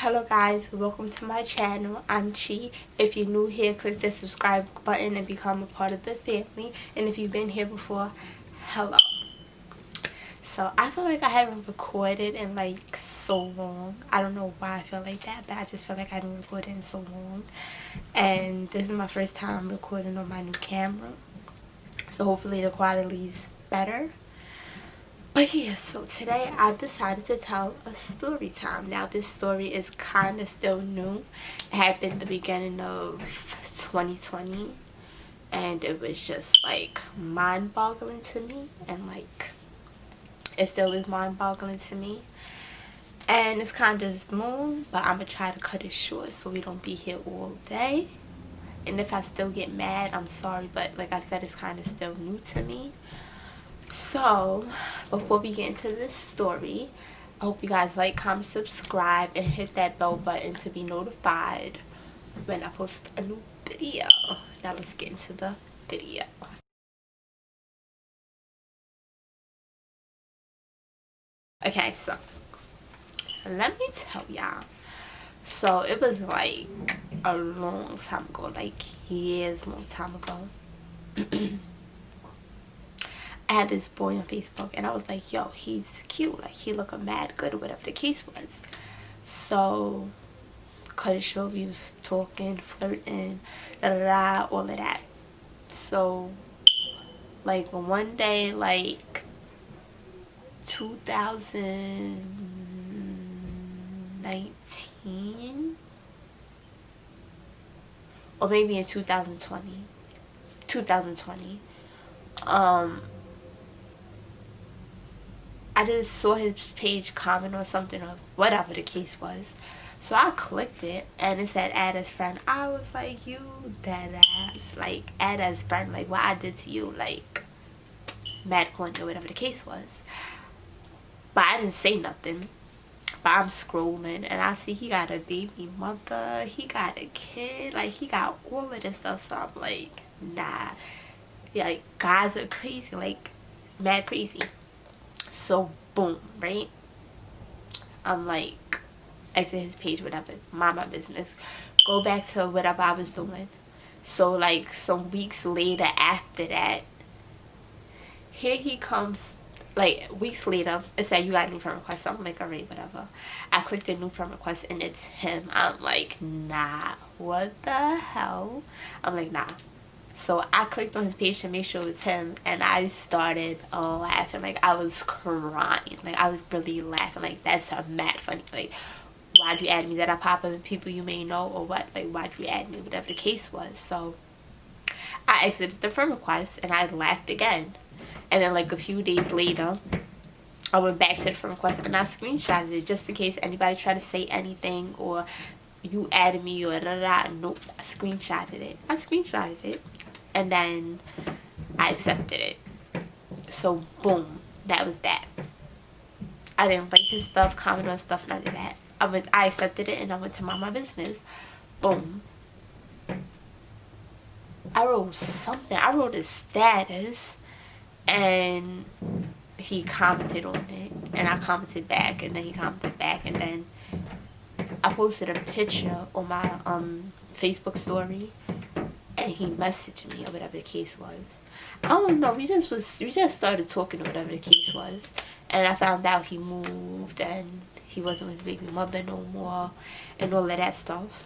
Hello guys, welcome to my channel. I'm Chi. If you're new here, click the subscribe button and become a part of the family. And if you've been here before, hello. So I feel like I haven't recorded in like so long. I don't know why I feel like that, but I just feel like I haven't recorded in so long. And this is my first time recording on my new camera, so hopefully the quality is better. But yeah, so today I've decided to tell a story time. Now this story is kind of still new. It happened the beginning of 2020 and it was just like mind-boggling to me, and like it still is mind-boggling to me. And it's kind of small, but I'm gonna try to cut it short so we don't be here all day. And if I still get mad, I'm sorry, but like I said, it's kind of still new to me. So before we get into this story, I hope you guys like, comment, subscribe, and hit that bell button to be notified when I post a new video. Now let's get into the video. Okay, so let me tell y'all. So it was like a long time ago, like years long time ago. I had this boy on Facebook and I was like, yo, he's cute, like he looking mad good or whatever the case was. So cut it short, we was talking, flirting, all of that. So like one day, like 2019 or maybe in 2020, I just saw his page comment or something or whatever the case was. So I clicked it and it said add as friend. I was like, you dead ass. Like, add as friend. Like, what I did to you. Like, mad corny or whatever the case was. But I didn't say nothing. But I'm scrolling and I see he got a baby mother. He got a kid. Like, he got all of this stuff. So I'm like, nah. Yeah, like, guys are crazy. Like, mad crazy. So boom, right? I'm like, exit his page, whatever, mind my business, go back to whatever I was doing. So like some weeks later after that, here he comes. Like weeks later, it said you got a new friend request. So I'm like, alright, whatever. I clicked the new friend request and it's him. I'm like, nah, what the hell? I'm like, nah. So I clicked on his page to make sure it was him, and I started laughing. Like I was crying. Like I was really laughing. Like that's mad funny. Like, why'd you add me? Did I pop up with people you may know or what? Like why'd you add me? Whatever the case was. So I exited the friend request and I laughed again. And then like a few days later, I went back to the friend request and I screenshotted it just in case anybody tried to say anything or you added me or da. Nope, I screenshotted it. And then I accepted it. So boom, that was that. I didn't like his stuff, comment on stuff, none of that. I accepted it and I went to mind my business. Boom. I wrote something. I wrote a status and he commented on it and I commented back and then he commented back and then I posted a picture on my Facebook story and he messaged me or whatever the case was. I don't know, we just started talking or whatever the case was, and I found out he moved and he wasn't with his baby mother no more and all of that stuff.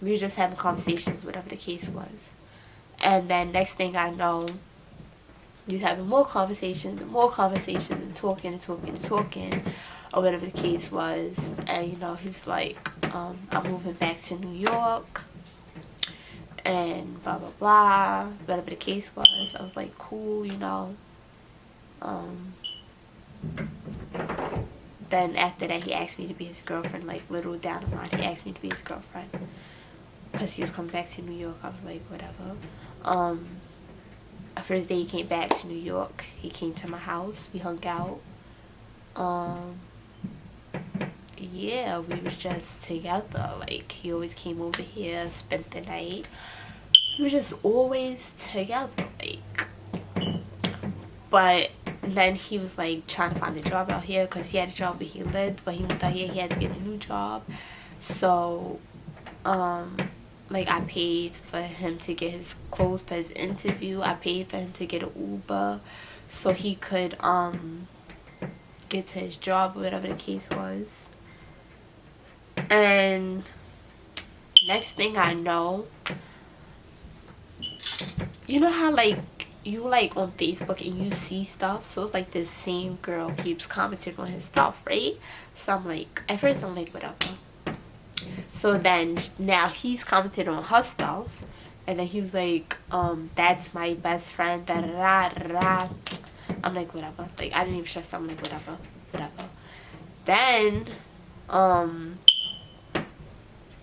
We were just having conversations, whatever the case was, and then next thing I know, we was having more conversations and talking or whatever the case was. And you know, he was like, I'm moving back to New York and blah blah blah, whatever the case was. I was like, cool, you know. Then after that he asked me to be his girlfriend, like little down the line he asked me to be his girlfriend because he was coming back to New York. I was like, whatever. The first day he came back to New York, he came to my house, we hung out. Yeah, we was just together. Like he always came over here, spent the night. We were just always together, like. But And then he was like trying to find a job out here because he had a job where he lived, but he moved out here, he had to get a new job. So like I paid for him to get his clothes for his interview. I paid for him to get an Uber so he could get to his job, whatever the case was. And next thing I know, you know how like you like on Facebook and you see stuff, so it's like this same girl keeps commenting on his stuff, right? So I'm like, at first I'm like, whatever. So then now he's commented on her stuff, and then he was like, that's my best friend, da da da da. I'm like, whatever. Like, I didn't even stress. I'm like, whatever. Then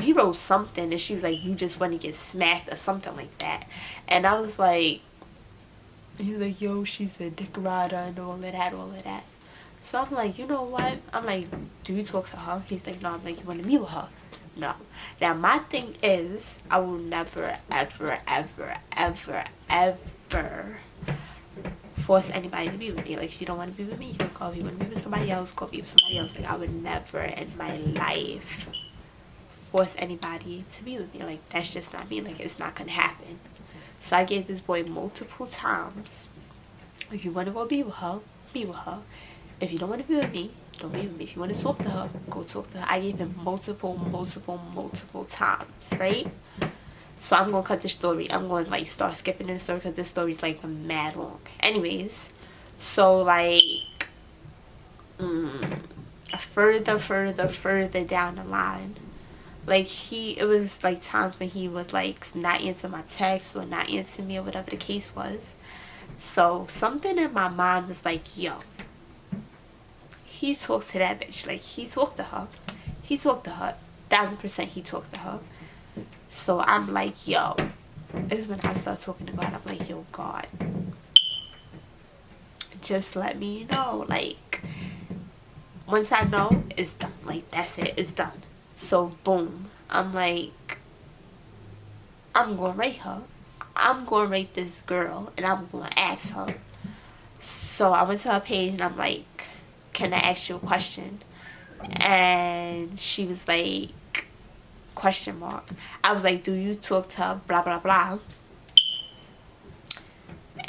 he wrote something, and she was like, you just want to get smacked or something like that. And I was like, he was like, yo, she's a dick rider and all of that. So I'm like, you know what? I'm like, do you talk to her? He's like, no. I'm like, you want to meet with her? No. Now my thing is, I will never, ever, ever, ever, ever force anybody to be with me. Like, if you don't want to be with me, you can go. If you want to be with somebody else, go be with somebody else. Like, I would never in my life force anybody to be with me. Like, that's just not me. Like, it's not gonna happen. So I gave this boy multiple times, if you want to go be with her, be with her. If you don't want to be with me, don't be with me. If you want to talk to her, go talk to her. I gave him multiple times, right? So I'm going to cut the story. I'm going to like start skipping in the story because this story is like mad long. Anyways, so like further down the line, like it was like times when he would like not answer my text or not answer me or whatever the case was. So something in my mind was like, yo, he talked to that bitch. Like, he talked to her. 1000% he talked to her. So I'm like, yo, this is when I start talking to God. I'm like, yo, God, just let me know. Like, once I know, it's done. Like, that's it. It's done. So, boom. I'm like, I'm going to rate her. I'm going to rate this girl, and I'm going to ask her. So I went to her page, and I'm like, can I ask you a question? And she was like, question mark. I was like, do you talk to her, blah blah blah?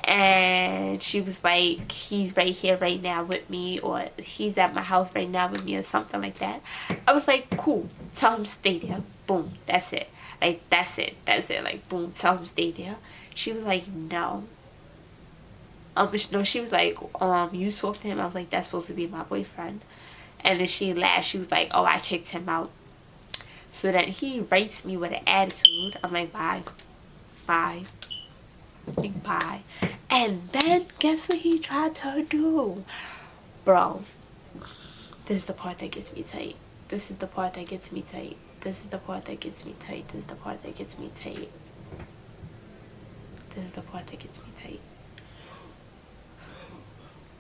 And she was like, he's right here right now with me, or he's at my house right now with me, or something like that. I was like, cool, tell him to stay there. Boom, that's it. Like, that's it. Like, boom, tell him to stay there. She was like, no. No, she was like, you talk to him. I was like, that's supposed to be my boyfriend. And then she laughed. She was like, oh, I kicked him out. So then he rates me with an attitude. I'm like, bye. And then guess what he tried to do? Bro, this is the part that gets me tight.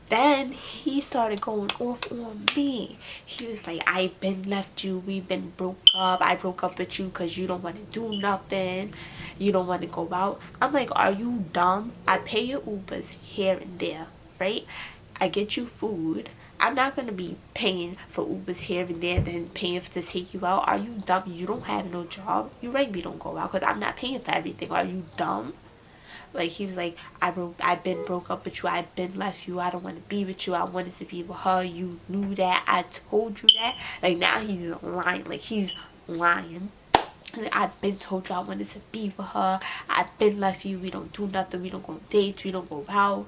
Then he started going off on me. He was like, I been left you. We been broke up. I broke up with you because you don't want to do nothing. You don't want to go out. I'm like, are you dumb? I pay your Ubers here and there, right? I get you food. I'm not going to be paying for Ubers here and there, then paying to take you out. Are you dumb? You don't have no job. You right, me don't go out because I'm not paying for everything. Are you dumb? Like, he was like, I've been broke up with you. I've been left you. I don't want to be with you. I wanted to be with her. You knew that. I told you that. Like, now he's lying. Like, he's lying. Like, I've been told you I wanted to be with her. I've been left you. We don't do nothing. We don't go on dates. We don't go out.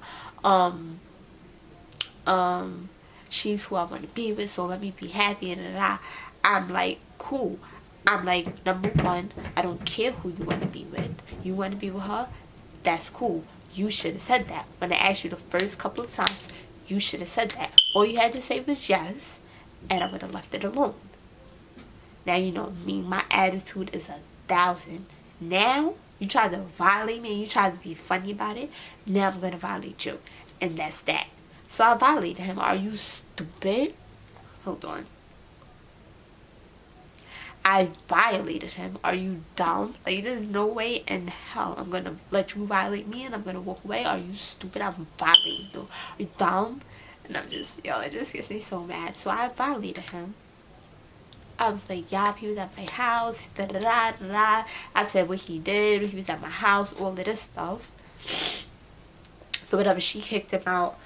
She's who I want to be with. So let me be happy. And I'm like, cool. I'm like, number one, I don't care who you want to be with. You want to be with her? That's cool. You should have said that. When I asked you the first couple of times, you should have said that. All you had to say was yes, and I would have left it alone. Now, you know me, my attitude is 1,000. Now, you try to violate me and you try to be funny about it. Now I'm going to violate you. And that's that. So I violated him. Are you stupid? Hold on. I violated him. Are you dumb? Like, there's no way in hell I'm gonna let you violate me and I'm gonna walk away. Are you stupid? I'm violating you. Are you dumb? And I'm just, yo, it just gets me so mad. So I violated him. I was like, yeah, he was at my house, da da da da da. I said what he did, he was at my house, all of this stuff. So whatever, she kicked him out,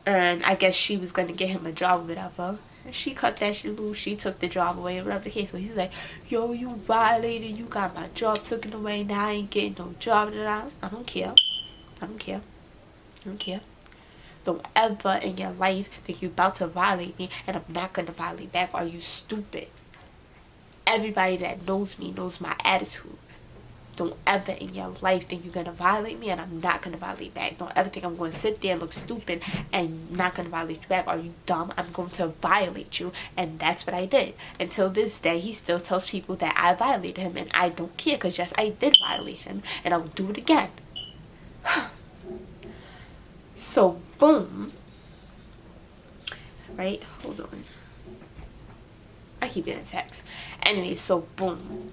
and I guess she was gonna get him a job or whatever. And she cut that shit loose, she took the job away, whatever the case was. He's like, yo, you violated, you got my job taken away, now I ain't getting no job, da da. I don't care. I don't care. I don't care. Don't ever in your life think you're about to violate me and I'm not gonna violate back. Are you stupid? Everybody that knows me knows my attitude. Don't ever in your life think you're gonna violate me and I'm not gonna violate back. Don't ever think I'm gonna sit there and look stupid and not gonna violate you back. Are you dumb? I'm going to violate you, and that's what I did. Until this day, he still tells people that I violated him, and I don't care, because yes, I did violate him, and I will do it again. So boom, right? Hold on. I keep getting text. Anyway, so boom.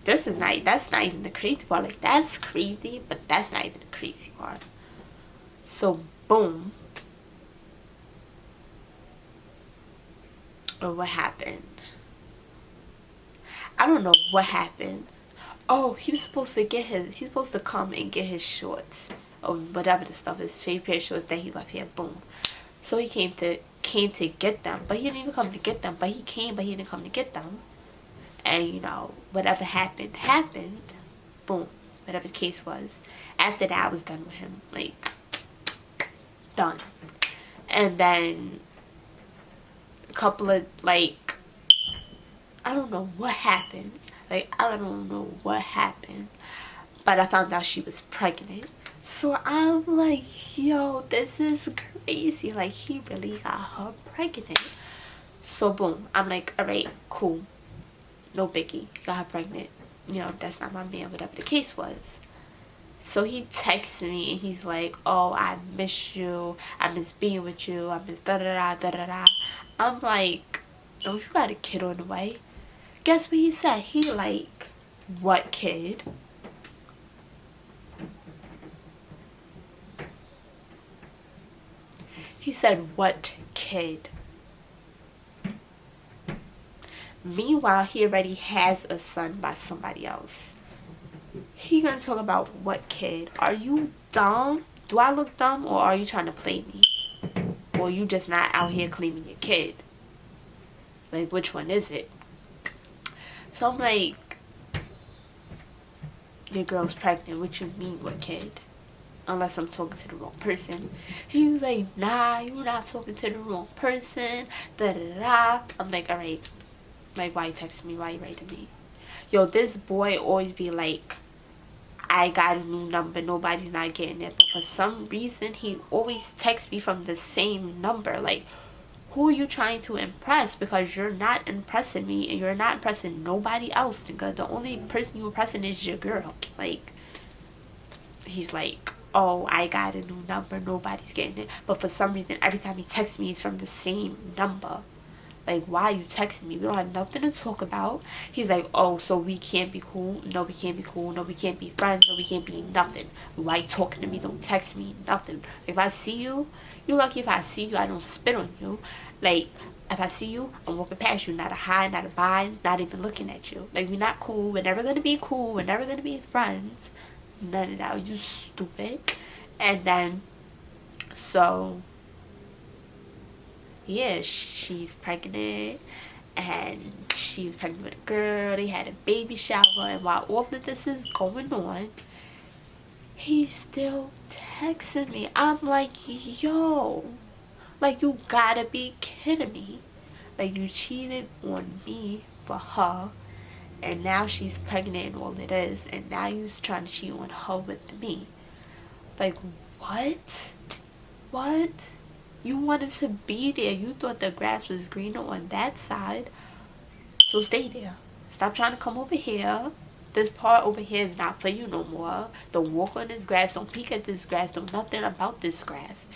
That's not even the crazy part. Like, that's crazy, but that's not even the crazy part. So boom. Or what happened? I don't know what happened. Oh, he's supposed to come and get his shorts. Or whatever the stuff is, his favorite pair of shorts that he left here. Boom. So he came to get them, but he didn't even come to get them. But he came, but he didn't come to get them. And you know, whatever happened. Boom. Whatever the case was. After that, I was done with him. Like, done. And then a couple of, like, I don't know what happened. Like, I don't know what happened. But I found out she was pregnant. So I'm like, yo, this is crazy. Like, he really got her pregnant. So boom, I'm like, alright, cool. No biggie. Got her pregnant. You know, that's not my man, whatever the case was. So he texts me and he's like, oh, I miss you. I miss being with you. I miss da-da-da, da-da-da. I'm like, don't you got a kid on the way? Guess what he said? He like, what kid? He said, what kid? Meanwhile, he already has a son by somebody else. He gonna talk about what kid? Are you dumb? Do I look dumb, or are you trying to play me? Or you just not out here claiming your kid? Like, which one is it? So I'm like, your girl's pregnant. What you mean, what kid? Unless I'm talking to the wrong person. He was like, nah, you're not talking to the wrong person. Da da da. I'm like, alright. Like, why you texting me? Why you writing me? Yo, this boy always be like, I got a new number. Nobody's not getting it. But for some reason, he always texts me from the same number. Like, who are you trying to impress? Because you're not impressing me and you're not impressing nobody else, nigga. The only person you're impressing is your girl. Like, he's like, oh, I got a new number, nobody's getting it. But for some reason, every time he texts me, it's from the same number. Like, why are you texting me? We don't have nothing to talk about. He's like, oh, so we can't be cool? No, we can't be cool. No, we can't be friends. No, we can't be nothing. Why you talking to me? Don't text me. Nothing. If I see you, you're lucky if I see you, I don't spit on you. Like, if I see you, I'm walking past you. Not a hi, not a bye, not even looking at you. Like, we're not cool. We're never going to be cool. We're never going to be friends. None of that. You stupid. And then, so, yeah, she's pregnant, and she was pregnant with a girl. They had a baby shower, and while all of this is going on, he's still texting me. I'm like, yo, like, you gotta be kidding me. Like, you cheated on me for her, and now she's pregnant and all it is, and now you're trying to cheat on her with me. Like, what? What? You wanted to be there. You thought the grass was greener on that side. So stay there. Stop trying to come over here. This part over here is not for you no more. Don't walk on this grass. Don't peek at this grass. Don't nothing about this grass.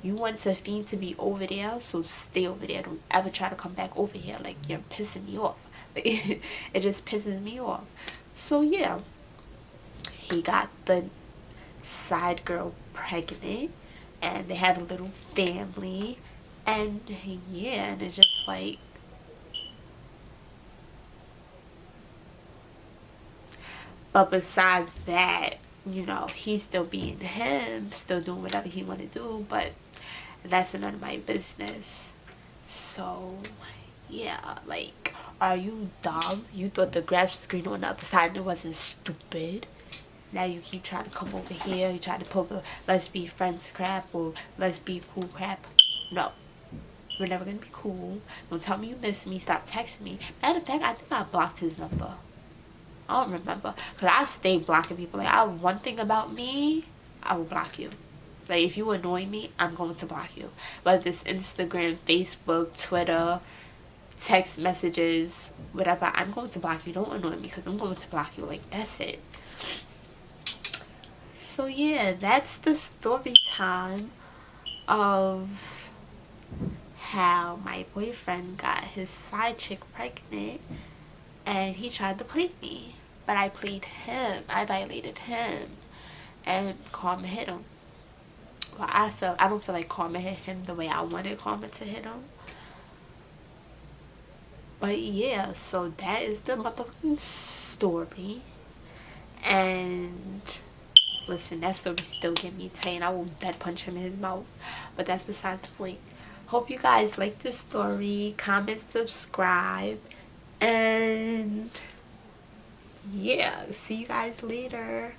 You want Safine to be over there, so stay over there. Don't ever try to come back over here. Like, you're pissing me off. It just pisses me off. So yeah, he got the side girl pregnant, and they have a little family, and yeah, and it's just like, but besides that, he's still being him, still doing whatever he want to do, but that's none of my business. So yeah, like, are you dumb? You thought the grass was green on the other side and it wasn't, stupid? Now you keep trying to come over here, you try to pull the let's be friends crap or let's be cool crap. No, we're never gonna be cool. Don't tell me you miss me, stop texting me. Matter of fact, I think I blocked his number. I don't remember, because I stay blocking people. Like, one thing about me, I will block you. Like, if you annoy me, I'm going to block you. Whether it's Instagram, Facebook, Twitter, text messages, whatever, I'm going to block you. Don't annoy me, because I'm going to block you. Like, that's it. So yeah, that's the story time of how my boyfriend got his side chick pregnant, and he tried to play me, but I played him. I violated him, and Karma hit him. Well, I don't feel like Karma hit him the way I wanted Karma to hit him. But yeah, so that is the motherfucking story. And listen, that story still get me tight, and I will dead punch him in his mouth. But that's besides the point. Hope you guys like this story. Comment, subscribe, and yeah, see you guys later.